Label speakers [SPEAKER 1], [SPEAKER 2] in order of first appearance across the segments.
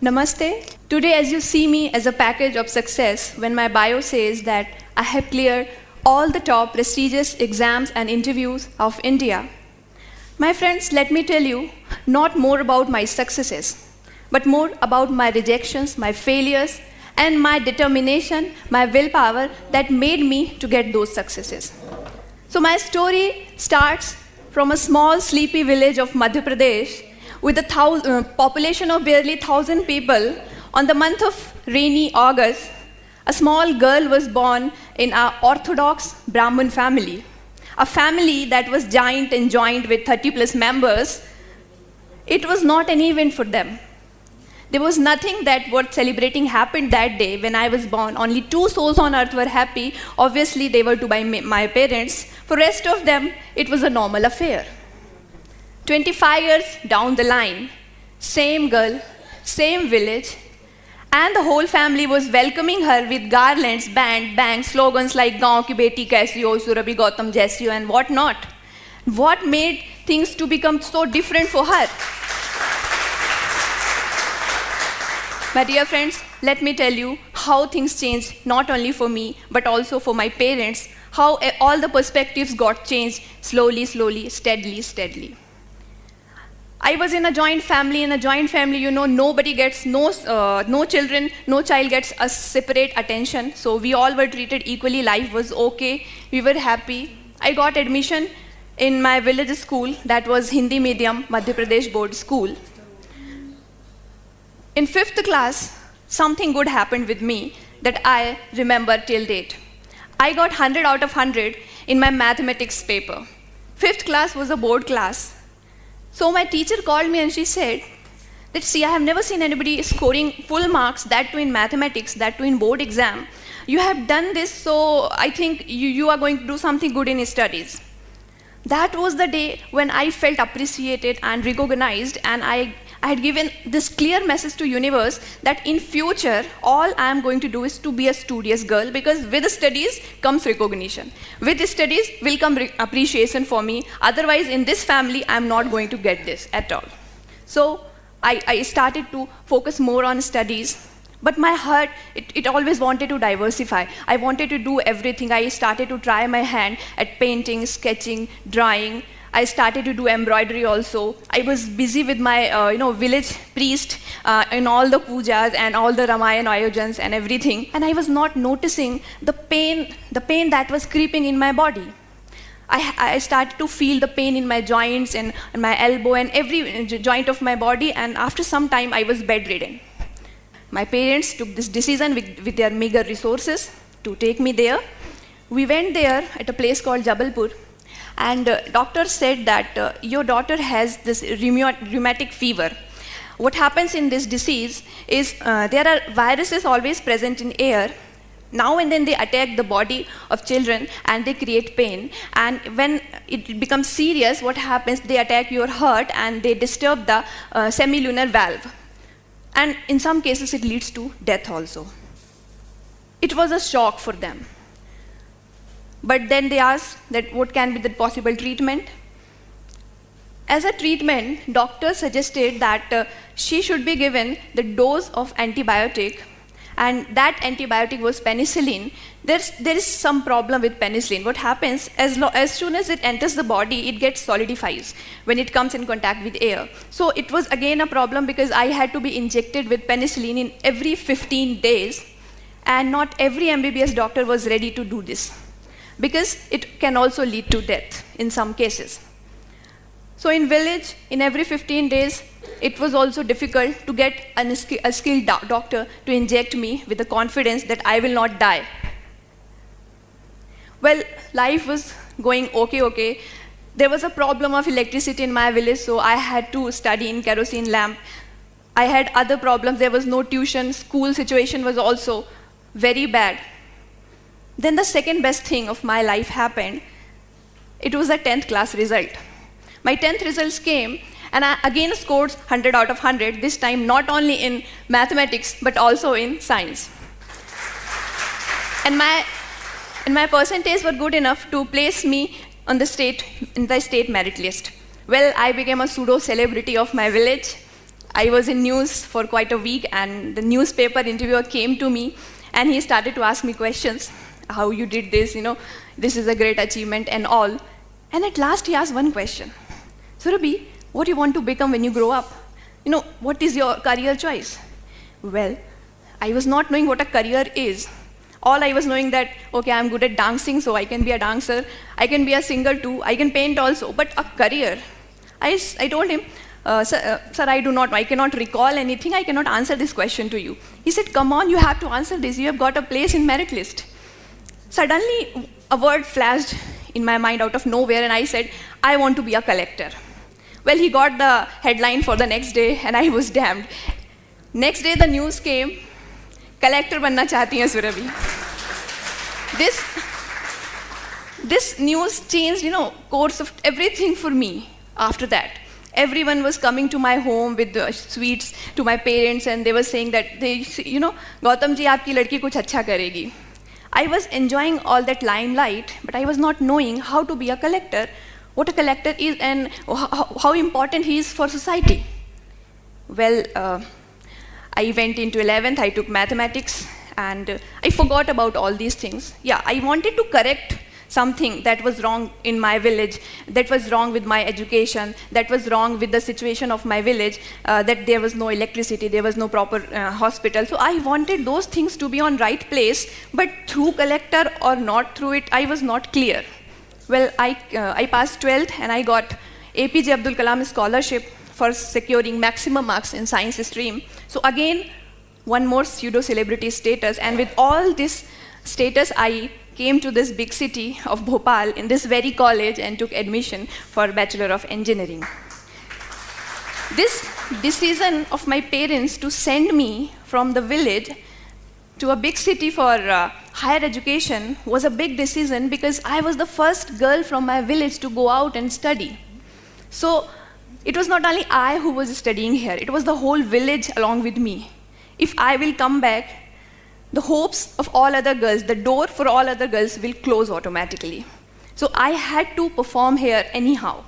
[SPEAKER 1] Namaste. Today, as you see me as a package of success, when my bio says that I have cleared all the top prestigious exams and interviews of India, my friends, let me tell you not more about my successes, but more about my rejections, my failures, and my determination, my willpower that made me to get those successes. So my story starts from a small sleepy village of Madhya Pradesh with a population of barely 1,000 people. On the month of rainy August, a small girl was born in an Orthodox Brahmin family, a family that was giant and joined with 30 plus members. It was not an event for them. There was nothing that worth celebrating happened that day when I was born. Only 2 souls on earth were happy. Obviously, they were to my parents. For rest of them, it was a normal affair. 25 years down the line, same girl, same village, and the whole family was welcoming her with garlands, band, bang, slogans like "Gaon ki beti kaisi ho, Surabhi Gautam jaisi ho," and whatnot. What made things to become so different for her? My dear friends, let me tell you how things changed, not only for me, but also for my parents, how all the perspectives got changed slowly, steadily. I was in a joint family. In a joint family, nobody gets, no children, no child gets a separate attention. So we all were treated equally. Life was okay. We were happy. I got admission in my village school, that was Hindi medium, Madhya Pradesh board school. In 5th class, something good happened with me that I remember till date. I got 100 out of 100 in my mathematics paper. 5th class was a board class. So my teacher called me and she said that, see, I have never seen anybody scoring full marks, that too in mathematics, that too in board exam. You have done this, so I think you are going to do something good in studies. That was the day when I felt appreciated and recognized, and I had given this clear message to universe that in future, all I am going to do is to be a studious girl, because with studies comes recognition. With studies will come appreciation for me. Otherwise, in this family, I am not going to get this at all. So I started to focus more on studies. But my heart, it always wanted to diversify. I wanted to do everything. I started to try my hand at painting, sketching, drawing. I started to do embroidery also. I was busy with my village priest in all the pujas and all the Ramayana ayojans and everything. And I was not noticing the pain that was creeping in my body. I started to feel the pain in my joints and my elbow and every joint of my body. And after some time, I was bedridden. My parents took this decision with their meager resources to take me there. We went there at a place called Jabalpur. And doctor said that your daughter has this rheumatic fever. What happens in this disease is there are viruses always present in air. Now and then they attack the body of children and they create pain. And when it becomes serious, what happens? They attack your heart and they disturb the semilunar valve. And in some cases, it leads to death also. It was a shock for them. But then they asked that what can be the possible treatment. As a treatment, doctor suggested that she should be given the dose of antibiotic, and that antibiotic was penicillin. There is some problem with penicillin. What happens, as soon as it enters the body, it gets solidifies when it comes in contact with air. So it was again a problem because I had to be injected with penicillin in every 15 days, and not every MBBS doctor was ready to do this, because it can also lead to death in some cases. So in village, in every 15 days, it was also difficult to get a skilled doctor to inject me with the confidence that I will not die. Well, life was going okay. There was a problem of electricity in my village, so I had to study in kerosene lamp. I had other problems. There was no tuition. School situation was also very bad. Then the second best thing of my life happened. It was a 10th class result. My 10th results came, and I again scored 100 out of 100, this time not only in mathematics, but also in science. And my percentage were good enough to place me in the state merit list. Well, I became a pseudo celebrity of my village. I was in news for quite a week, and the newspaper interviewer came to me, and he started to ask me questions, how you did this, this is a great achievement and all. And at last he asked one question. Surabhi, what do you want to become when you grow up? What is your career choice? Well, I was not knowing what a career is. All I was knowing that, okay, I'm good at dancing, so I can be a dancer. I can be a singer too. I can paint also. But a career, I told him, sir, I cannot recall anything. I cannot answer this question to you. He said, come on, you have to answer this. You have got a place in merit list. Suddenly, a word flashed in my mind out of nowhere, and I said, I want to be a collector. Well, he got the headline for the next day, and I was damned. Next day, the news came, collector banna chahti hai Surabhi. This news changed, course of everything for me after that. Everyone was coming to my home with the sweets to my parents, and they were saying that, Gautam ji, aapki ladki kuch acha karegi. I was enjoying all that limelight, but I was not knowing how to be a collector, what a collector is, and how important he is for society. Well, I went into 11th, I took mathematics, and I forgot about all these things. Yeah, I wanted to correct something that was wrong in my village, that was wrong with my education, that was wrong with the situation of my village, that there was no electricity, there was no proper hospital. So I wanted those things to be on right place, but through collector or not through it, I was not clear. Well, I passed 12th, and I got APJ Abdul Kalam scholarship for securing maximum marks in science stream. So again, one more pseudo-celebrity status, and with all this status, I came to this big city of Bhopal in this very college and took admission for Bachelor of Engineering. This decision of my parents to send me from the village to a big city for higher education was a big decision, because I was the first girl from my village to go out and study. So it was not only I who was studying here, it was the whole village along with me. If I will come back, the hopes of all other girls, the door for all other girls will close automatically. So I had to perform here anyhow.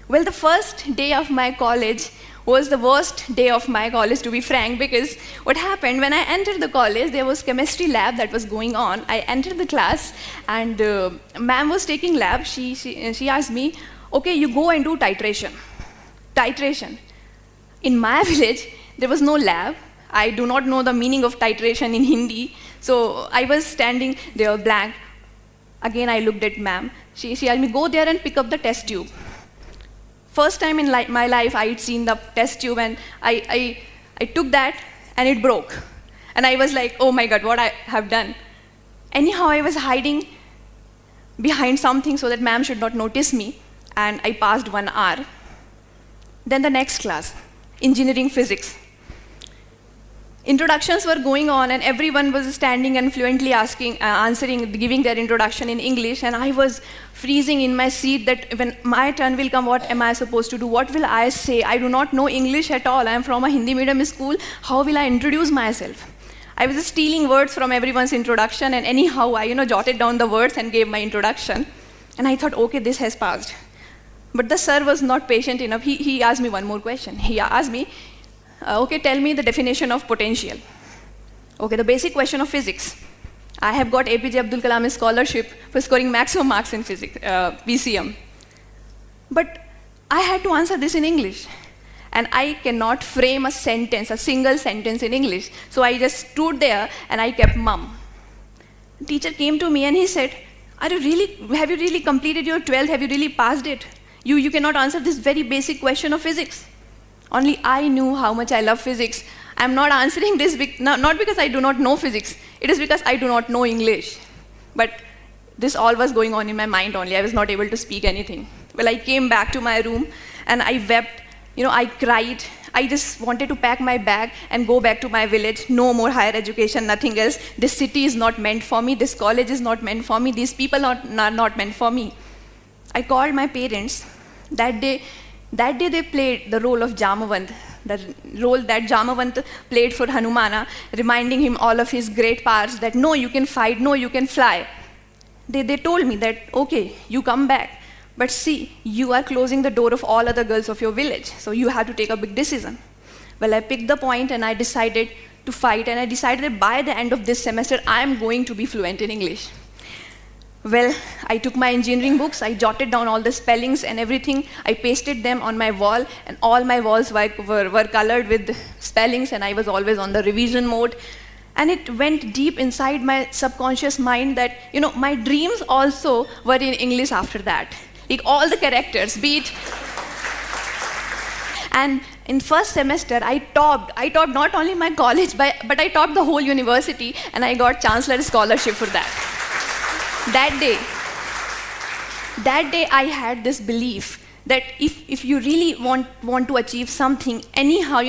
[SPEAKER 1] Well, the first day of my college was the worst day of my college, to be frank, because what happened, when I entered the college, there was chemistry lab that was going on. I entered the class, and ma'am was taking lab. She asked me, okay, you go and do titration. Titration. In my village, there was no lab. I do not know the meaning of titration in Hindi. So I was standing there blank. Again, I looked at ma'am. She asked me, go there and pick up the test tube. First time in my life, I had seen the test tube, and I took that, and it broke. And I was like, oh my God, what I have done. Anyhow, I was hiding behind something so that ma'am should not notice me, and I passed 1 hour. Then the next class, engineering physics. Introductions were going on, and everyone was standing and fluently answering, giving their introduction in English, and I was freezing in my seat that when my turn will come, what am I supposed to do? What will I say? I do not know English at all. I am from a Hindi medium school. How will I introduce myself? I was just stealing words from everyone's introduction, and anyhow, I jotted down the words and gave my introduction. And I thought, okay, this has passed. But the sir was not patient enough. He asked me one more question. He asked me, okay, tell me the definition of potential. Okay, the basic question of physics. I have got APJ Abdul Kalam scholarship for scoring maximum marks in physics, PCM. But I had to answer this in English. And I cannot frame a sentence, a single sentence in English. So I just stood there and I kept mum. The teacher came to me and he said, have you really completed your 12th? Have you really passed it? You cannot answer this very basic question of physics. Only I knew how much I love physics. I'm not answering this not because I do not know physics. It is because I do not know English. But this all was going on in my mind only. I was not able to speak anything. Well, I came back to my room and I wept. I cried. I just wanted to pack my bag and go back to my village. No more higher education, nothing else. This city is not meant for me. This college is not meant for me. These people are not meant for me. I called my parents. That day they played the role of Jamavant, the role that Jamavant played for Hanumana, reminding him all of his great powers, that no, you can fight, no, you can fly. They told me that, okay, you come back, but see, you are closing the door of all other girls of your village, so you have to take a big decision. Well, I picked the point and I decided to fight, and I decided that by the end of this semester, I am going to be fluent in English. Well, I took my engineering books, I jotted down all the spellings and everything, I pasted them on my wall, and all my walls were colored with spellings, and I was always on the revision mode. And it went deep inside my subconscious mind that, my dreams also were in English after that. Like all the characters, be it. And in first semester, I topped not only my college, but I topped the whole university, and I got Chancellor Scholarship for that. That day I had this belief that if you really want to achieve something, anyhow,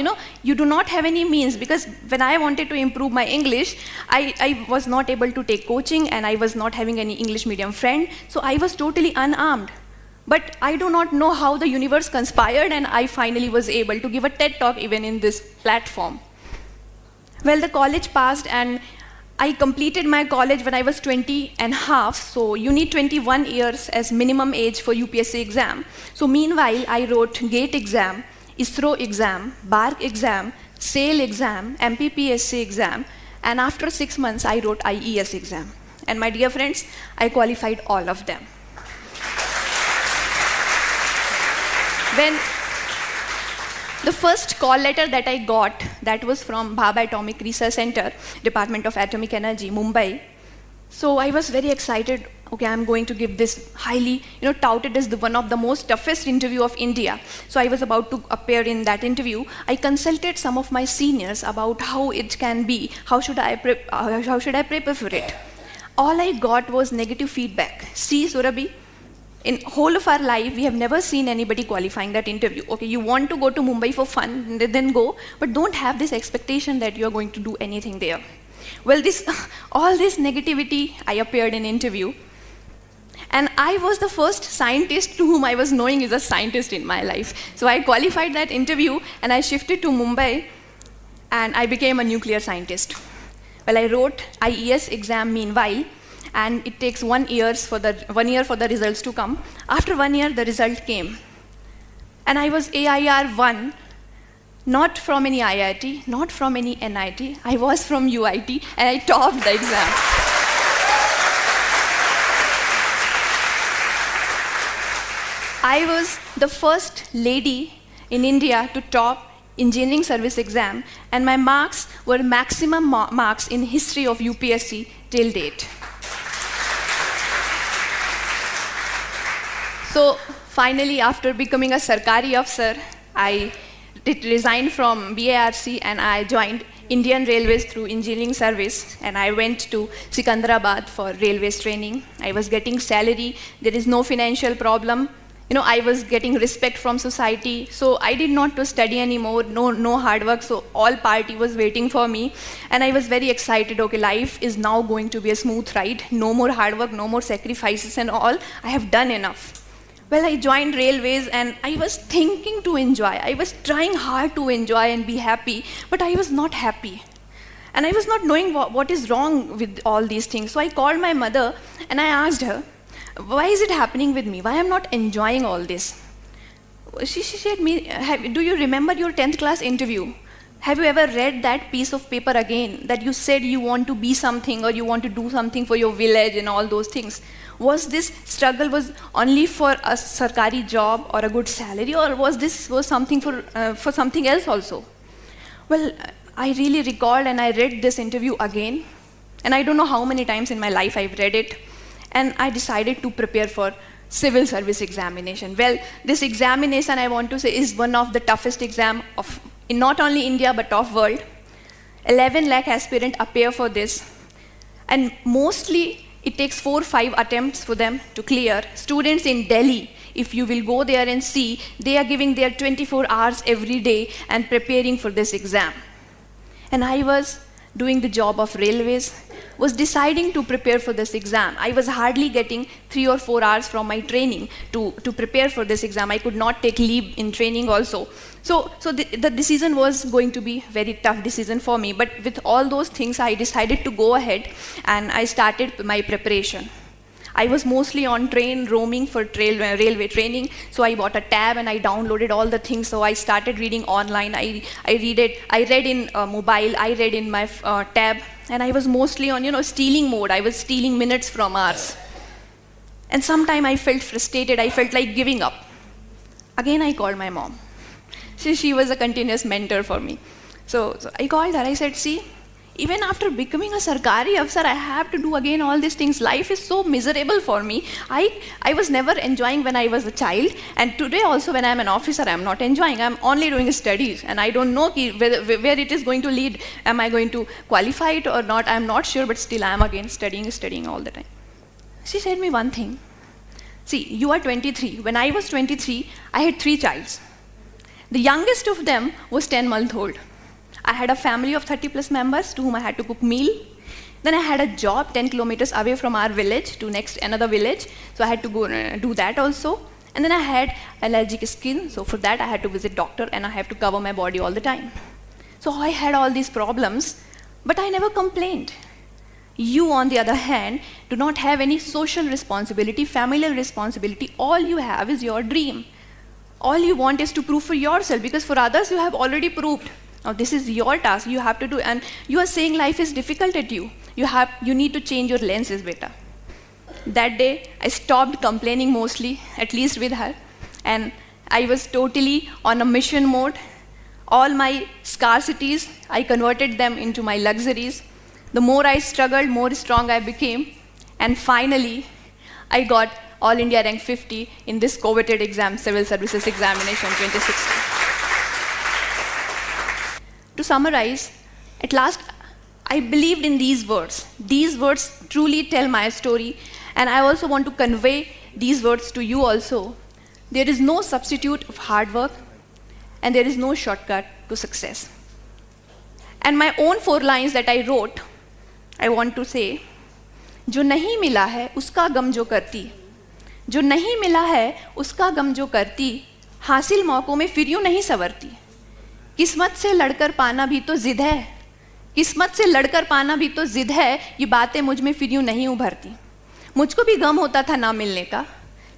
[SPEAKER 1] you do not have any means, because when I wanted to improve my English, I was not able to take coaching, and I was not having any English medium friend, so I was totally unarmed. But I do not know how the universe conspired, and I finally was able to give a TED talk even in this platform. Well, the college passed, and I completed my college when I was 20 and half, so you need 21 years as minimum age for UPSC exam. So meanwhile, I wrote GATE exam, ISRO exam, BARC exam, SAIL exam, MPPSC exam, and after 6 months, I wrote IES exam. And my dear friends, I qualified all of them. When the first call letter that I got, that was from Bhabha Atomic Research Center, Department of Atomic Energy, Mumbai. So I was very excited. Okay, I'm going to give this highly, touted as one of the most toughest interview of India. So I was about to appear in that interview. I consulted some of my seniors about how it can be, how should I prepare for it. All I got was negative feedback. See, Surabhi, in whole of our life, we have never seen anybody qualifying that interview. Okay, you want to go to Mumbai for fun, then go, but don't have this expectation that you're going to do anything there. Well, all this negativity, I appeared in interview. And I was the first scientist to whom I was knowing is a scientist in my life. So I qualified that interview, and I shifted to Mumbai, and I became a nuclear scientist. Well, I wrote IES exam meanwhile, and it takes 1 year for the results to come. After 1 year, the result came. And I was AIR 1, not from any IIT, not from any NIT. I was from UIT, and I topped the exam. I was the first lady in India to top engineering service exam, and my marks were maximum marks in history of UPSC till date. So finally, after becoming a Sarkari officer, I resigned from BARC and I joined Indian Railways through engineering service, and I went to Sikandrabad for railways training. I was getting salary, there is no financial problem. I was getting respect from society, so I did not to study anymore, no hard work, so all party was waiting for me. And I was very excited, okay, life is now going to be a smooth ride, no more hard work, no more sacrifices and all, I have done enough. Well, I joined railways, and I was thinking to enjoy. I was trying hard to enjoy and be happy, but I was not happy. And I was not knowing what is wrong with all these things. So I called my mother, and I asked her, why is it happening with me? Why I'm not enjoying all this? She said me, do you remember your 10th class interview? Have you ever read that piece of paper again, that you said you want to be something or you want to do something for your village and all those things? Was this struggle was only for a Sarkari job or a good salary, or was something for something else also? Well, I really recalled, and I read this interview again, and I don't know how many times in my life I've read it, and I decided to prepare for civil service examination. Well, this examination, I want to say, is one of the toughest exam in not only India but of world. 11 lakh aspirants appear for this, and mostly it takes 4 or 5 attempts for them to clear. Students in Delhi, if you will go there and see, they are giving their 24 hours every day and preparing for this exam. And I was doing the job of railways, was deciding to prepare for this exam. I was hardly getting 3 or 4 hours from my training to prepare for this exam. I could not take leave in training also. So the decision was going to be very tough decision for me, but with all those things, I decided to go ahead, and I started my preparation. I was mostly on train roaming for railway training, so I bought a tab and I downloaded all the things. So I started reading online. I read in mobile, I read in my tab, and I was mostly on stealing mode. I was stealing minutes from hours. And sometime I felt frustrated. I felt like giving up. Again, I called my mom. She was a continuous mentor for me. So I called her. I said, see, even after becoming a Sarkari Afsar, I have to do again all these things. Life is so miserable for me. I was never enjoying when I was a child. And today also when I'm an officer, I'm not enjoying. I'm only doing studies. And I don't know where it is going to lead. Am I going to qualify it or not? I'm not sure, but still I'm again studying all the time. She said me one thing. See, you are 23. When I was 23, I had 3 childs. The youngest of them was 10 months old. I had a family of 30 plus members to whom I had to cook meal. Then I had a job 10 kilometers away from our village to another village. So I had to go do that also. And then I had allergic skin. So for that I had to visit doctor and I have to cover my body all the time. So I had all these problems, but I never complained. You, on the other hand, do not have any social responsibility, familial responsibility. All you have is your dream. All you want is to prove for yourself, because for others you have already proved. Now this is your task, you have to do, and you are saying life is difficult at you. You need to change your lenses, beta. That day, I stopped complaining mostly, at least with her, and I was totally on a mission mode. All my scarcities, I converted them into my luxuries. The more I struggled, more strong I became. And finally, I got All India rank 50 in this coveted exam, Civil Services Examination 2016. To summarize, at last, I believed in these words. These words truly tell my story, and I also want to convey these words to you also. There is no substitute of hard work, and there is no shortcut to success. And my own 4 lines that I wrote, I want to say, जो नहीं मिला है उसका गम जो करती, जो नहीं मिला है उसका गम जो करती, हासिल मौकों में फिर यूं नहीं संवरती, किस्मत से लड़कर पाना भी तो जिद है, किस्मत से लड़कर पाना भी तो जिद है, ये बातें मुझ में फिर यूं नहीं उभरती। मुझको भी गम होता था ना मिलने का,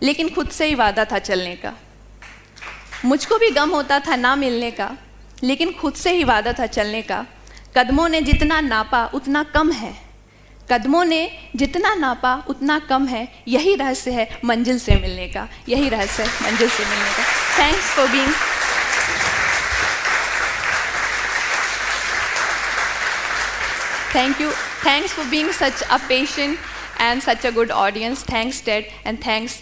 [SPEAKER 1] लेकिन खुद से ही वादा था चलने का। मुझको भी गम होता था ना मिलने का, लेकिन खुद से ही वादा था चलने का। कदमों ने जितना नापा उतना कम है, कदमों ने जितना नापा उतना कम है, यही रहस्य है मंजिल से मिलने का, यही रहस्य है मंजिल से मिलने का। Thanks for being Thank you. Thanks for being such a patient and such a good audience. Thanks, Ted, and thanks